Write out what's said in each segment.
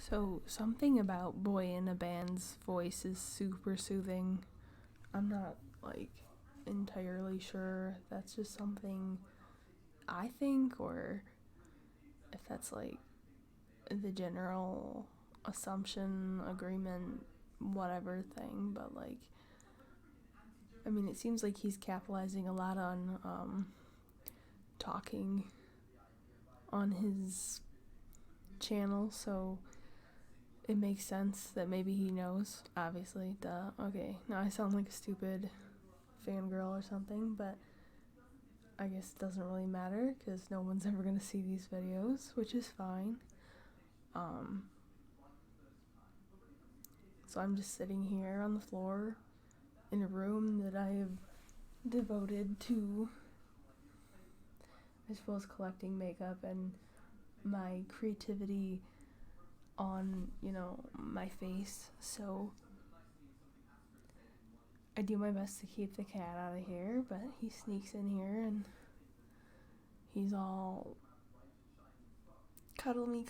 So, something about Boy in a Band's voice is super soothing. I'm not, entirely sure if that's just something I think, or if that's, the general assumption, agreement, whatever thing, but, it seems like he's capitalizing a lot on, talking on his channel, so it makes sense that maybe he knows, obviously, duh. Okay, now I sound like a stupid fangirl or something, but I guess it doesn't really matter, because no one's ever gonna see these videos, which is fine. So I'm just sitting here on the floor in a room that I have devoted to, I suppose, collecting makeup and my creativity on, my face, so I do my best to keep the cat out of here, but he sneaks in here and he's all, cuddle me,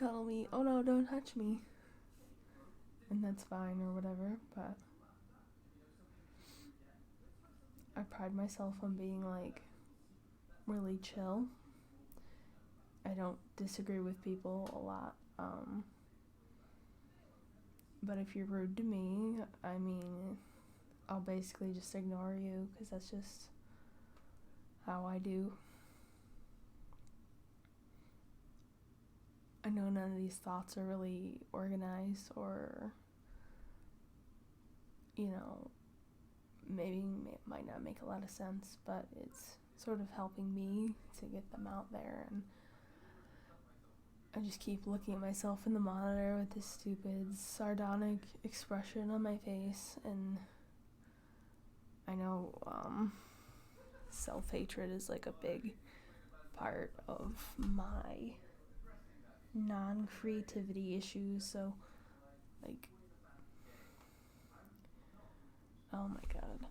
oh no, don't touch me, and that's fine or whatever, but I pride myself on being, really chill. I don't disagree with people a lot, but if you're rude to me, I'll basically just ignore you, because that's just how I do. I know none of these thoughts are really organized or, maybe might not make a lot of sense, but it's sort of helping me to get them out there, and I just keep looking at myself in the monitor with this stupid sardonic expression on my face, and I know self-hatred is a big part of my non-creativity issues, so oh my god,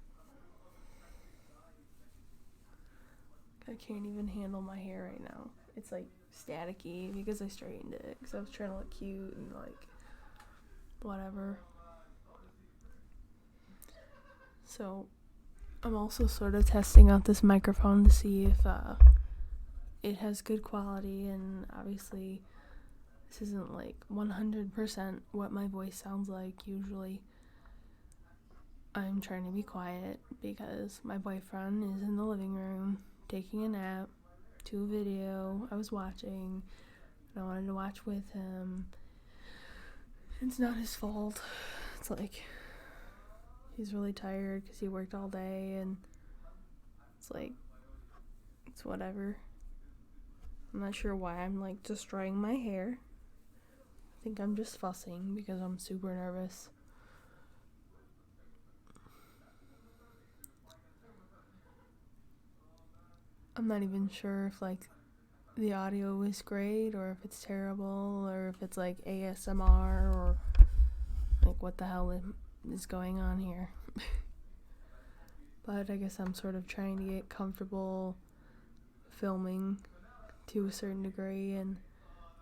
I can't even handle my hair right now. It's staticky because I straightened it because I was trying to look cute and whatever. So I'm also sort of testing out this microphone to see if it has good quality, and obviously this isn't 100% what my voice sounds like usually. I'm trying to be quiet because my boyfriend is in the living room taking a nap to a video I was watching, and I wanted to watch with him. It's not his fault. It's he's really tired because he worked all day, and it's it's whatever. I'm not sure why I'm destroying my hair. I think I'm just fussing because I'm super nervous. I'm not even sure if the audio is great or if it's terrible or if it's ASMR or what the hell is going on here. But I guess I'm sort of trying to get comfortable filming to a certain degree, and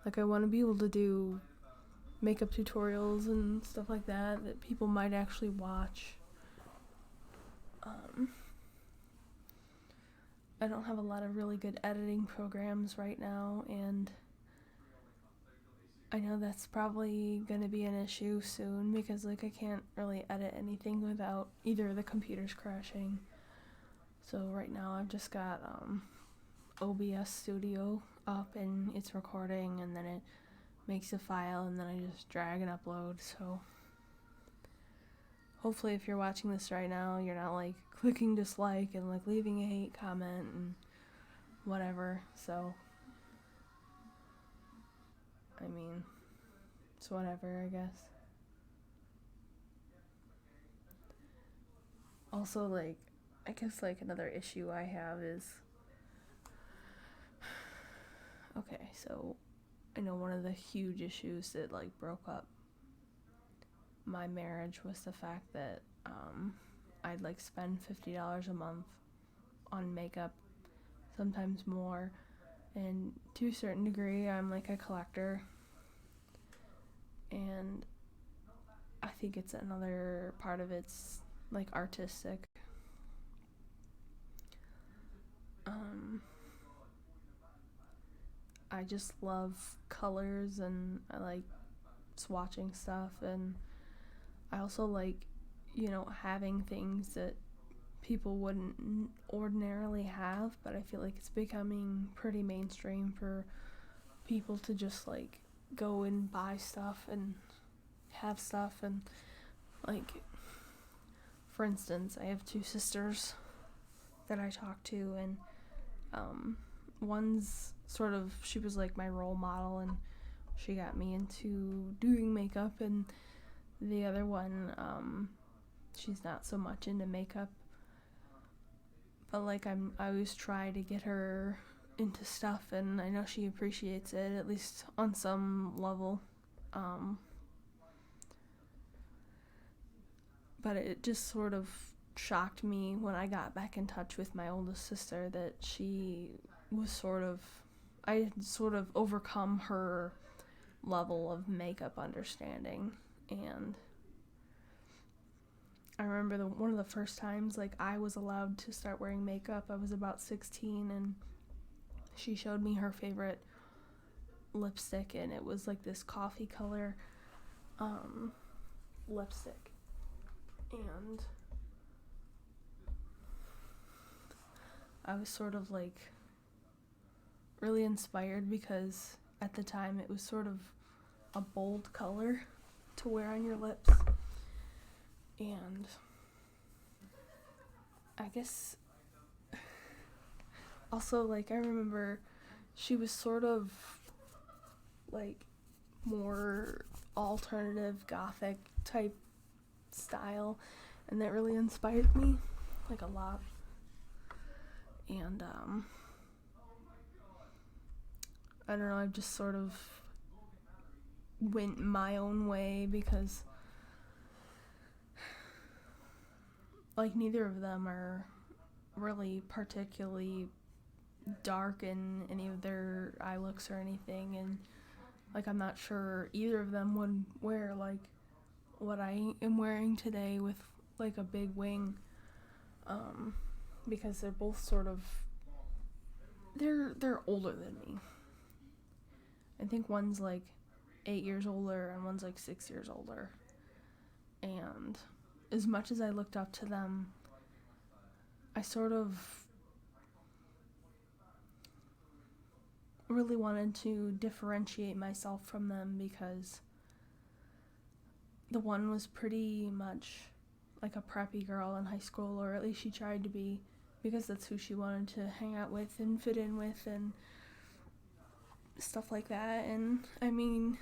I want to be able to do makeup tutorials and stuff like that people might actually watch. I don't have a lot of really good editing programs right now, and I know that's probably gonna be an issue soon because I can't really edit anything without either the computers crashing. So right now I've just got OBS Studio up, and it's recording, and then it makes a file, and then I just drag and upload. So hopefully if you're watching this right now, you're not clicking dislike and leaving a hate comment and whatever. So it's whatever, I guess. Also, I guess another issue I have is, okay, so I know one of the huge issues that broke up my marriage was the fact that I'd spend $50 a month on makeup, sometimes more, and to a certain degree I'm a collector, and I think it's another part of it's like artistic. I just love colors, and I like swatching stuff, and I also like, having things that people wouldn't ordinarily have, but I feel like it's becoming pretty mainstream for people to just like go and buy stuff and have stuff. And like, for instance, I have two sisters that I talk to, and one's sort of, she was like my role model, and she got me into doing makeup, and the other one, she's not so much into makeup, but like I always try to get her into stuff, and I know she appreciates it, at least on some level. But it just sort of shocked me when I got back in touch with my oldest sister that she was I had sort of overcome her level of makeup understanding. And I remember one of the first times like I was allowed to start wearing makeup, I was about 16, and she showed me her favorite lipstick, and it was like this coffee color lipstick. And I was sort of like really inspired because at the time it was sort of a bold color to wear on your lips. And I guess also, like, I remember she was sort of like more alternative gothic type style, and that really inspired me like a lot. And I don't know, I just sort of went my own way because like neither of them are really particularly dark in any of their eye looks or anything, and like I'm not sure either of them would wear like what I am wearing today with like a big wing, because they're both sort of they're older than me. I think one's like 8 years older and one's like 6 years older, and as much as I looked up to them, I sort of really wanted to differentiate myself from them because the one was pretty much like a preppy girl in high school, or at least she tried to be, because that's who she wanted to hang out with and fit in with and stuff like that. And I mean,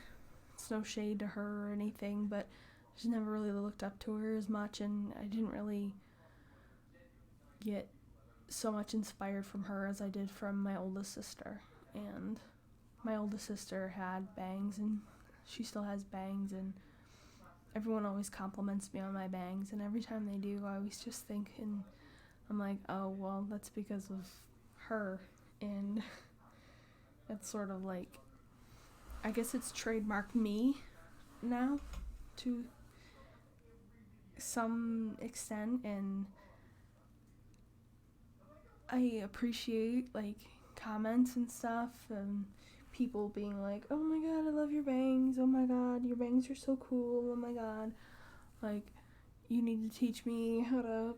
it's no shade to her or anything, but I just never really looked up to her as much, and I didn't really get so much inspired from her as I did from my oldest sister. And my oldest sister had bangs, and she still has bangs, and everyone always compliments me on my bangs, and every time they do, I always just think, and I'm like, oh, well, that's because of her. And it's sort of like, I guess it's trademarked me now to some extent, and I appreciate like comments and stuff, and people being like, oh my god, I love your bangs, oh my god, your bangs are so cool, oh my god, like, you need to teach me how to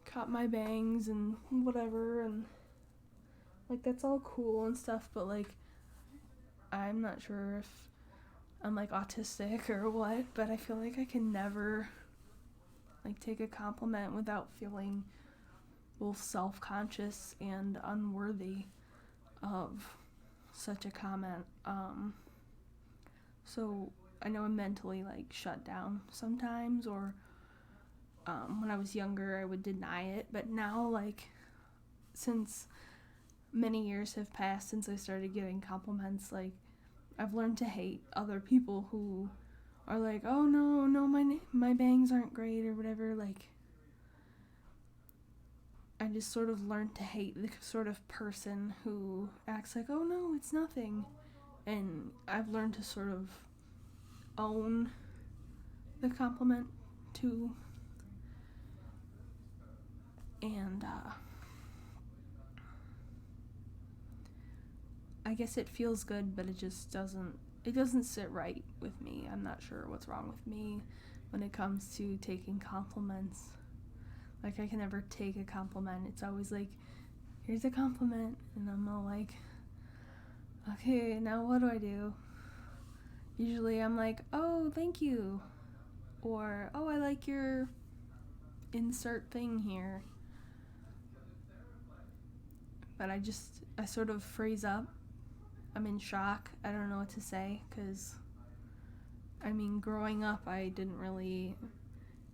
cut my bangs and whatever, and like, that's all cool and stuff, but like, I'm not sure if I'm like autistic or what, but I feel like I can never like take a compliment without feeling both self-conscious and unworthy of such a comment. So I know I'm mentally like shut down sometimes, or when I was younger I would deny it, but now, like, since many years have passed since I started getting compliments, like, I've learned to hate other people who are like, oh no, my bangs aren't great or whatever. Like, I just sort of learned to hate the sort of person who acts like, oh no, it's nothing. And I've learned to sort of own the compliment too. And I guess it feels good, but it just doesn't sit right with me. I'm not sure what's wrong with me when it comes to taking compliments. Like, I can never take a compliment. It's always like, here's a compliment, and I'm all like, okay, now what do I do? Usually I'm like, oh, thank you, or, oh, I like your insert thing here. But I sort of freeze up. I'm in shock. I don't know what to say, because, I mean, growing up, I didn't really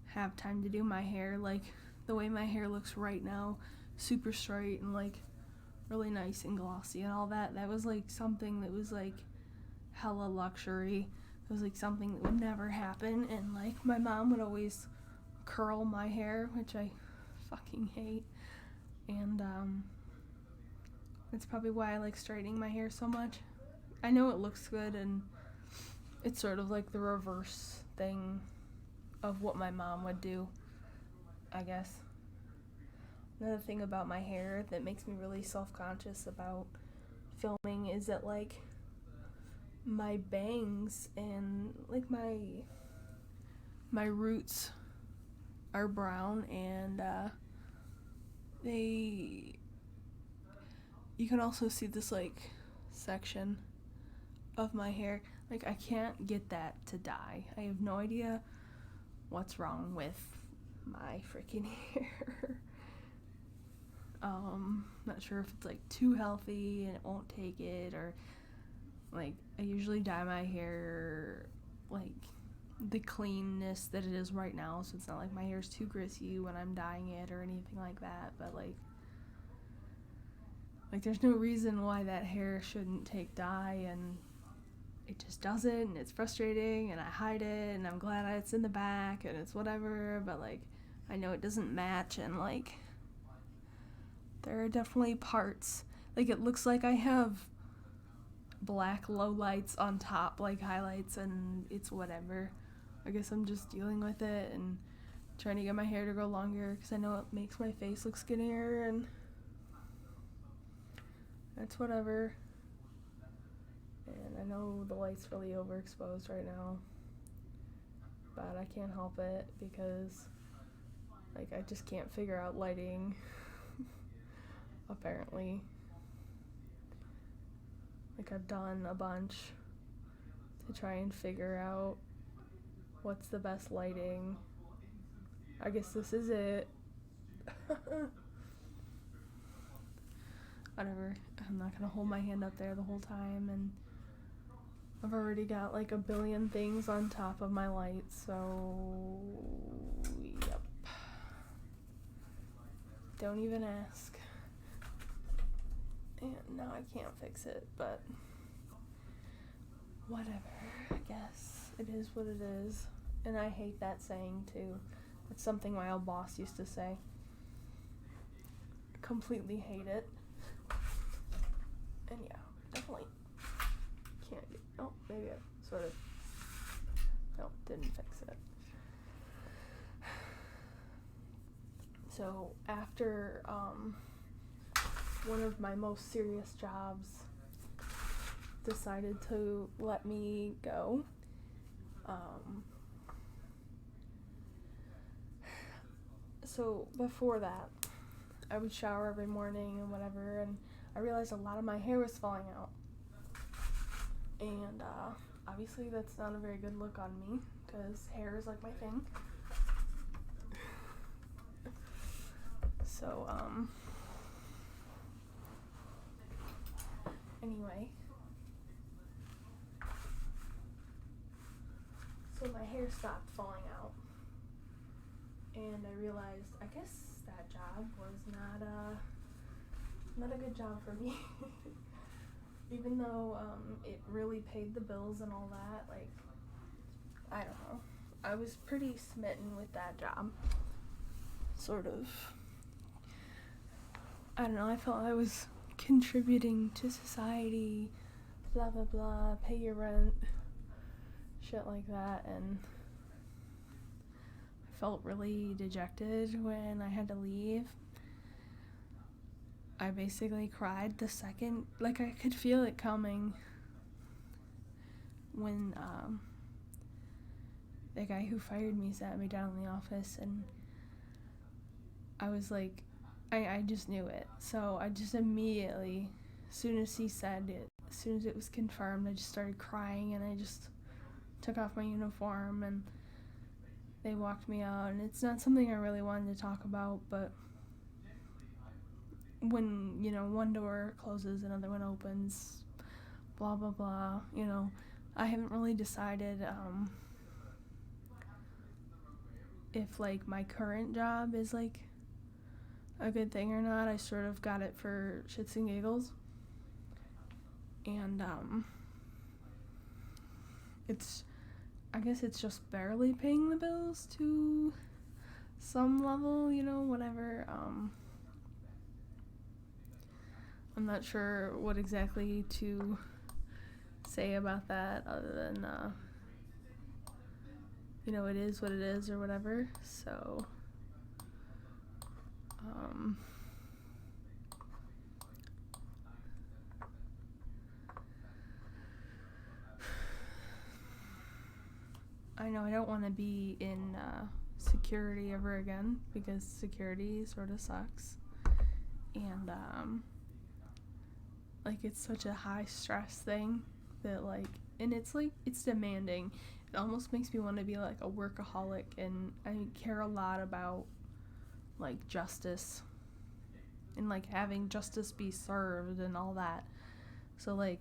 have time to do my hair. Like, the way my hair looks right now, super straight and, like, really nice and glossy and all that, that was, like, something that was, like, hella luxury. It was, like, something that would never happen, and, like, my mom would always curl my hair, which I fucking hate, and, that's probably why I like straightening my hair so much. I know it looks good, and it's sort of like the reverse thing of what my mom would do, I guess. Another thing about my hair that makes me really self-conscious about filming is that, like, my bangs and, like, my roots are brown, and you can also see this, like, section of my hair. Like, I can't get that to dye. I have no idea what's wrong with my freaking hair. Not sure if it's, like, too healthy and it won't take it, or, like, I usually dye my hair, like, the cleanness that it is right now, so it's not like my hair's too greasy when I'm dyeing it or anything like that, but, like, there's no reason why that hair shouldn't take dye, and it just doesn't, and it's frustrating, and I hide it, and I'm glad it's in the back, and it's whatever, but, like, I know it doesn't match, and, like, there are definitely parts, like, it looks like I have black lowlights on top, like, highlights, and it's whatever. I guess I'm just dealing with it, and trying to get my hair to grow longer, because I know it makes my face look skinnier, and that's whatever. And I know the light's really overexposed right now, but I can't help it, because, like, I just can't figure out lighting, apparently. Like, I've done a bunch to try and figure out what's the best lighting. I guess this is it. Whatever. I'm not gonna hold my hand up there the whole time, and I've already got like a billion things on top of my light, so yep. Don't even ask. And now I can't fix it, but whatever, I guess. It is what it is. And I hate that saying too. It's something my old boss used to say. Completely hate it. And yeah, definitely can't get, oh, maybe I sort of, no, didn't fix it. So after one of my most serious jobs decided to let me go, so before that, I would shower every morning and whatever, and I realized a lot of my hair was falling out. And obviously that's not a very good look on me, because hair is like my thing. So, anyway. So my hair stopped falling out. And I realized, I guess that job was not a good job for me. Even though it really paid the bills and all that, like, I don't know. I was pretty smitten with that job. Sort of. I don't know, I felt I was contributing to society, blah blah blah, pay your rent, shit like that, and I felt really dejected when I had to leave. I basically cried the second, like I could feel it coming when the guy who fired me sat me down in the office, and I was like, I just knew it. So I just immediately, as soon as he said it, as soon as it was confirmed, I just started crying, and I just took off my uniform, and they walked me out. And it's not something I really wanted to talk about, but when, one door closes, another one opens, blah, blah, blah, I haven't really decided if, like, my current job is, like, a good thing or not. I sort of got it for shits and giggles. And, I guess it's just barely paying the bills to some level, whatever. I'm not sure what exactly to say about that other than, it is what it is or whatever. So, I know I don't want to be in security ever again, because security sort of sucks. And, like, it's such a high stress thing that, like, and it's demanding. It almost makes me want to be, like, a workaholic, and I care a lot about, like, justice and, like, having justice be served and all that. So, like,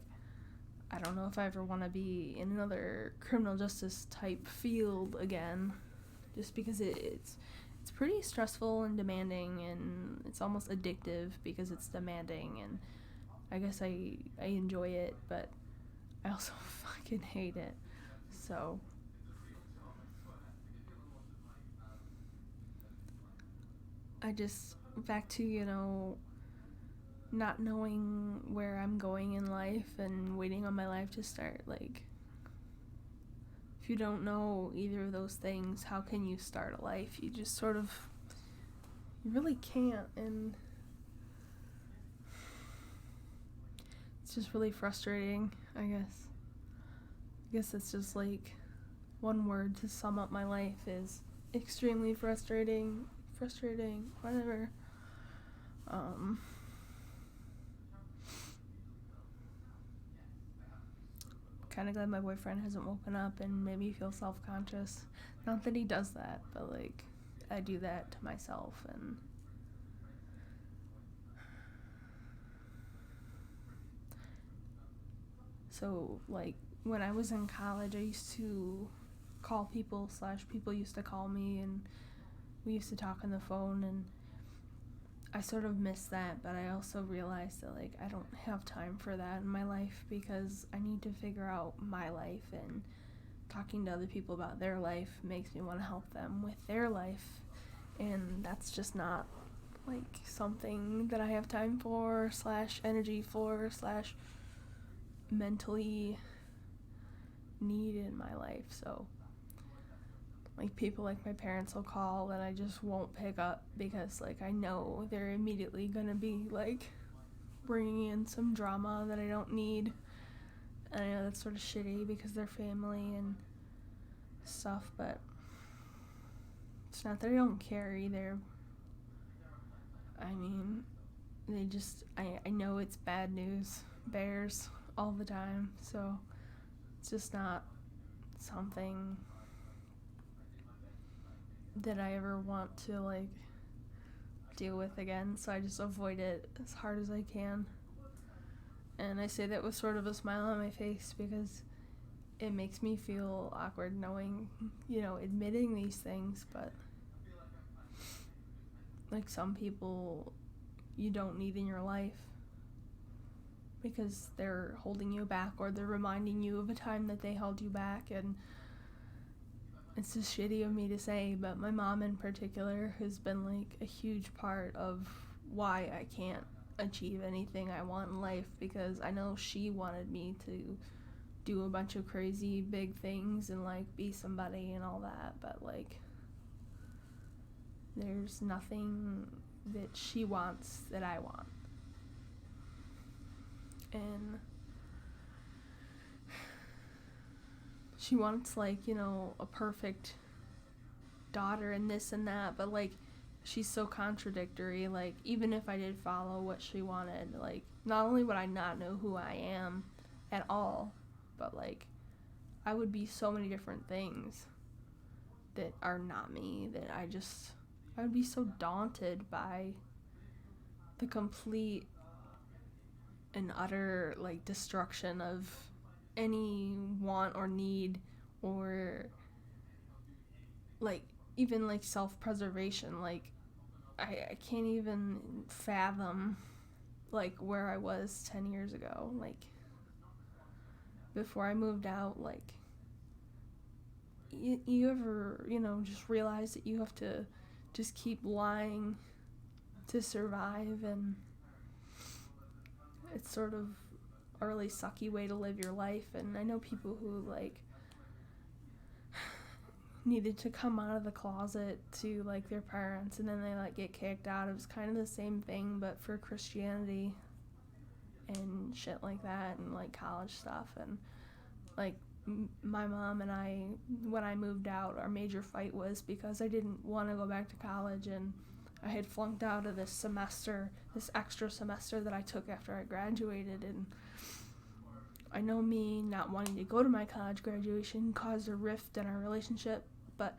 I don't know if I ever want to be in another criminal justice type field again, just because it's pretty stressful and demanding, and it's almost addictive because it's demanding, and I guess I enjoy it, but I also fucking hate it. So I just, back to, not knowing where I'm going in life and waiting on my life to start. Like, if you don't know either of those things, how can you start a life? You just sort of, you really can't, and it's just really frustrating, I guess. I guess it's just, like, one word to sum up my life is extremely frustrating, whatever. Kind of glad my boyfriend hasn't woken up and made me feel self-conscious. Not that he does that, but, like, I do that to myself. And so, like, when I was in college, I used to call people / people used to call me, and we used to talk on the phone, and I sort of missed that, but I also realized that, like, I don't have time for that in my life, because I need to figure out my life, and talking to other people about their life makes me want to help them with their life, and that's just not, like, something that I have time for / energy for / mentally need in my life. So, like, people like my parents will call, and I just won't pick up, because, like, I know they're immediately gonna be, like, bringing in some drama that I don't need. And I know that's sort of shitty because they're family and stuff, but it's not that I don't care either. I mean, they just, I know it's bad news bears all the time, so it's just not something that I ever want to, like, deal with again, so I just avoid it as hard as I can. And I say that with sort of a smile on my face, because it makes me feel awkward knowing, admitting these things, but, like, some people you don't need in your life because they're holding you back, or they're reminding you of a time that they held you back. And it's just shitty of me to say, but my mom in particular has been, like, a huge part of why I can't achieve anything I want in life, because I know she wanted me to do a bunch of crazy big things and like be somebody and all that, but like there's nothing that she wants that I want. And she wants, like, you know, a perfect daughter and this and that, but like she's so contradictory. Like, even if I did follow what she wanted, like, not only would I not know who I am at all, but like I would be so many different things that are not me, that I would be so daunted by the complete and utter, like, destruction of any want or need, or like even like self-preservation. Like I can't even fathom like where I was 10 years ago, like before I moved out. Like you ever, you know, just realize that you have to just keep lying to survive, and it's sort of a really sucky way to live your life. And I know people who like needed to come out of the closet to like their parents, and then they like get kicked out. It was kind of the same thing, but for Christianity and shit like that, and like college stuff. And like my mom and I, when I moved out, our major fight was because I didn't want to go back to college, and I had flunked out of this extra semester that I took after I graduated. And I know me not wanting to go to my college graduation caused a rift in our relationship, but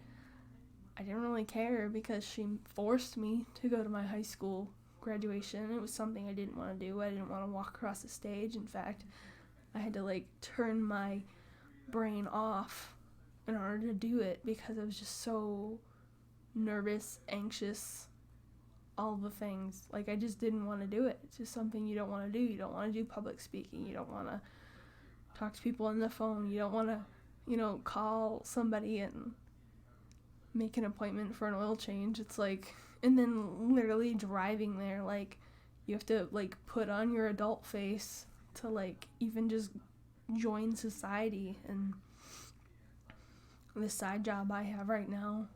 I didn't really care because she forced me to go to my high school graduation. It was something I didn't want to do. I didn't want to walk across the stage. In fact, I had to like turn my brain off in order to do it because I was just so nervous, anxious, all the things. Like, I just didn't want to do it. It's just something you don't want to do. You don't want to do public speaking. You don't want to talk to people on the phone. You don't want to, you know, call somebody and make an appointment for an oil change. It's like, and then literally driving there, like, you have to like put on your adult face to like even just join society. And the side job I have right now,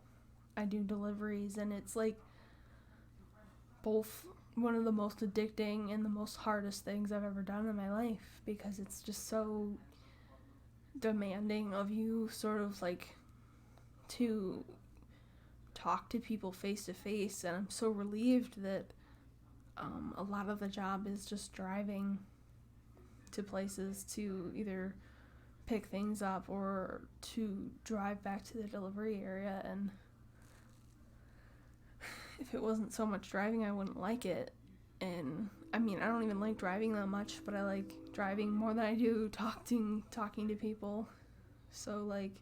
I do deliveries, and it's like both one of the most addicting and the most hardest things I've ever done in my life, because it's just so demanding of you, sort of like to talk to people face to face. And I'm so relieved that a lot of the job is just driving to places to either pick things up or to drive back to the delivery area. And if it wasn't so much driving, I wouldn't like it. And I mean, I don't even like driving that much, but I like driving more than I do talking to people. So like,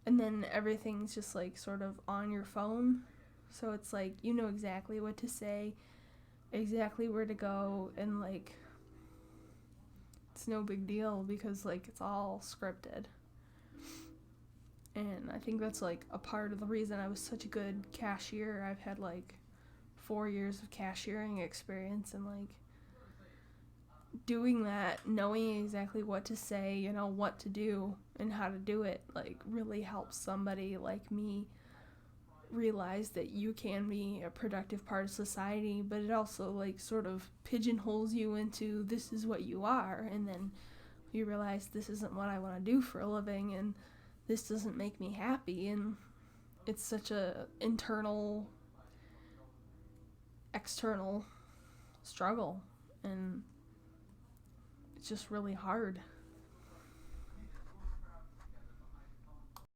and then everything's just like sort of on your phone, so it's like you know exactly what to say, exactly where to go, and like it's no big deal because like it's all scripted. And I think that's like a part of the reason I was such a good cashier. I've had like 4 years of cashiering experience, and like doing that, knowing exactly what to say, you know, what to do and how to do it, like really helps somebody like me realize that you can be a productive part of society. But it also like sort of pigeonholes you into this is what you are, and then you realize this isn't what I want to do for a living, and this doesn't make me happy. And it's such a internal external struggle, and it's just really hard.